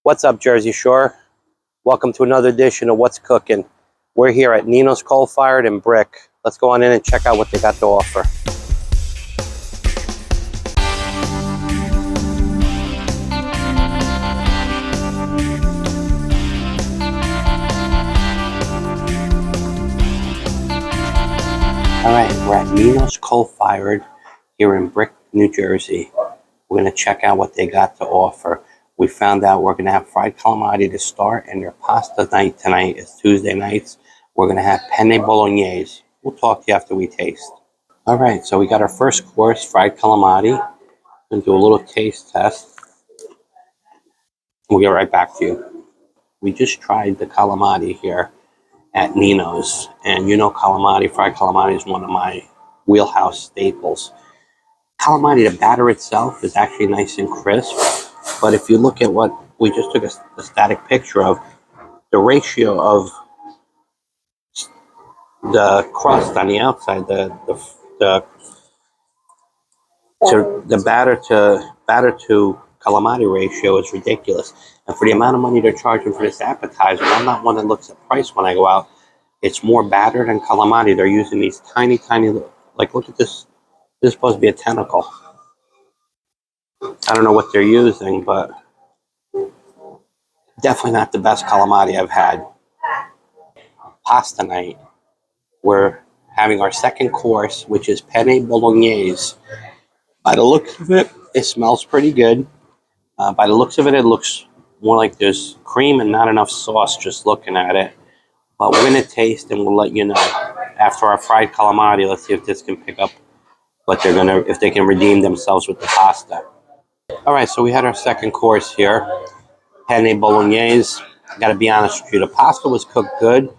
What's up, Jersey Shore? Welcome to another edition of What's Cooking. We're here at Nino's Coal Fired and Brick. Let's go on in and check out what they got to offer. All right, we're at Nino's Coal Fired here in Brick, New Jersey. We're going to check out what they got to offer. We found out we're going to have fried calamari to start, and their pasta night tonight is Tuesday nights. We're going to have penne bolognese. We'll talk to you after we taste. All right, so we got our first course, fried calamari. Going to do a little taste test. We'll get right back to you. We just tried the calamari here at Nino's, and you know calamari, fried calamari is one of my wheelhouse staples. Calamari, the batter itself is actually nice and crisp. But if you look at what we just took a static picture of, the ratio of the crust on the outside, the batter to calamari ratio is ridiculous. And for the amount of money they're charging for this appetizer, I'm not one that looks at price when I go out. It's more batter than calamari. They're using these tiny, like look at this. This is supposed to be a tentacle. I don't know what they're using, but definitely not the best calamari I've had. Pasta night. We're having our second course, which is penne bolognese. By the looks of it, it smells pretty good. By the looks of it, it looks more like there's cream and not enough sauce just looking at it. But we're going to taste and we'll let you know. After our fried calamari, let's see if this can pick up what they're going to, if they can redeem themselves with the pasta. All right, so we had our second course here. Penne bolognese. I got to be honest with you, the pasta was cooked good,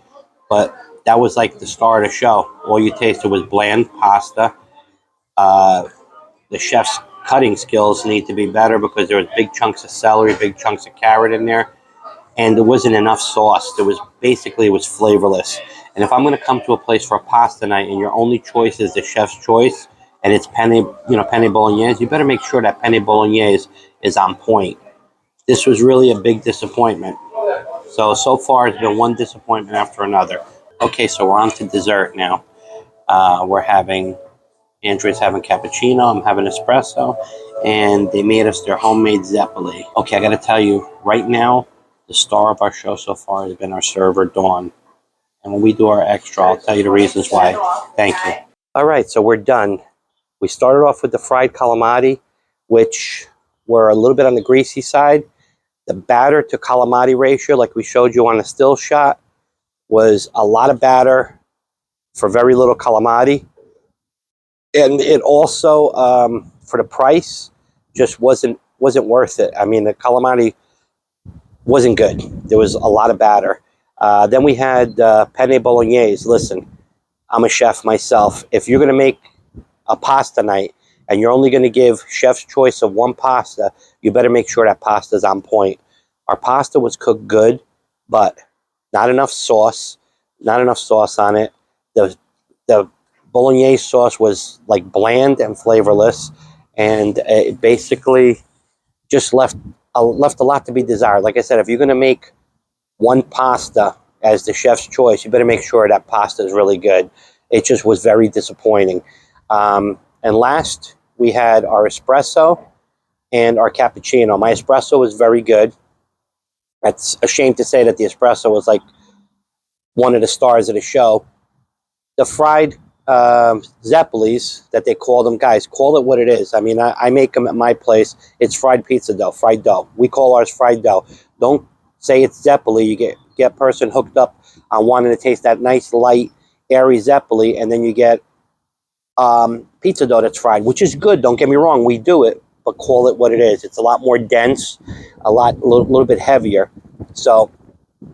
but that was like the star of the show. All you tasted was bland pasta. The chef's cutting skills need to be better because there was big chunks of celery, big chunks of carrot in there, and there wasn't enough sauce. It was flavorless. And if I'm going to come to a place for a pasta night and your only choice is the chef's choice and it's penne bolognese, you better make sure that penne bolognese is on point. This was really a big disappointment. So far it's been one disappointment after another. Okay, so we're on to dessert now. Andrea's having cappuccino, I'm having espresso, and they made us their homemade zeppoli. Okay, I gotta tell you, right now, the star of our show so far has been our server, Dawn. And when we do our extra, I'll tell you the reasons why. Thank you. All right, so we're done. We started off with the fried calamari, which were a little bit on the greasy side. The batter to calamari ratio, like we showed you on the still shot, was a lot of batter for very little calamari. And it also, for the price, just wasn't worth it. I mean, the calamari wasn't good. There was a lot of batter. Then we had penne bolognese. Listen, I'm a chef myself. If you're going to make a pasta night and you're only going to give chef's choice of one pasta, you better make sure that pasta is on point. Our pasta was cooked good, but not enough sauce. Not enough sauce on it. The bolognese sauce was like bland and flavorless, and it basically just left a lot to be desired. Like I said, if you're going to make one pasta as the chef's choice, you better make sure that pasta is really good. It just was very disappointing. And last, we had our espresso and our cappuccino. My espresso was very good. It's a shame to say that the espresso was like one of the stars of the show. The fried zeppolis that they call them, guys, call it what it is. I mean, I make them at my place. It's fried pizza dough, fried dough. We call ours fried dough. Don't say it's zeppoli. You get a person hooked up on wanting to taste that nice, light, airy zeppoli, and then you get pizza dough that's fried, which is good. Don't get me wrong. We do it, but call it what it is. It's a lot more dense, a little bit heavier. So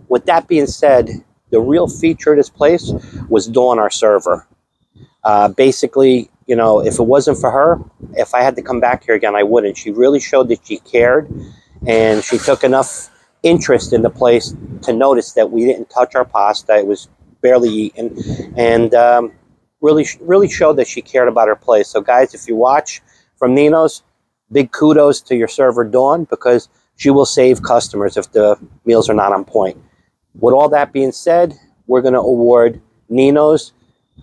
with that being said, the real feature of this place was Dawn, our server. Basically, you know, if it wasn't for her, if I had to come back here again, I wouldn't. She really showed that she cared, and she took enough interest in the place to notice that we didn't touch our pasta. It was barely eaten, and really showed that she cared about her place. So guys, if you watch from Nino's, big kudos to your server, Dawn, because she will save customers if the meals are not on point. With all that being said, we're going to award Nino's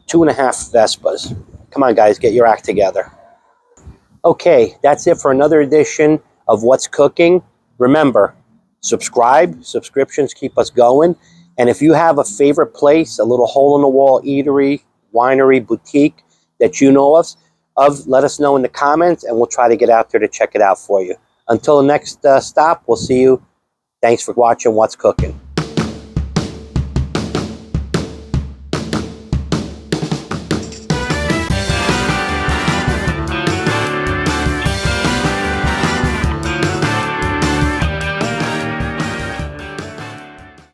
2.5 Vespas. Come on, guys, get your act together. Okay, that's it for another edition of What's Cooking. Remember, subscriptions keep us going. And if you have a favorite place, a little hole-in-the-wall eatery, winery, boutique that you know of, let us know in the comments, and we'll try to get out there to check it out for you. Until the next stop, we'll see you. Thanks for watching What's Cooking.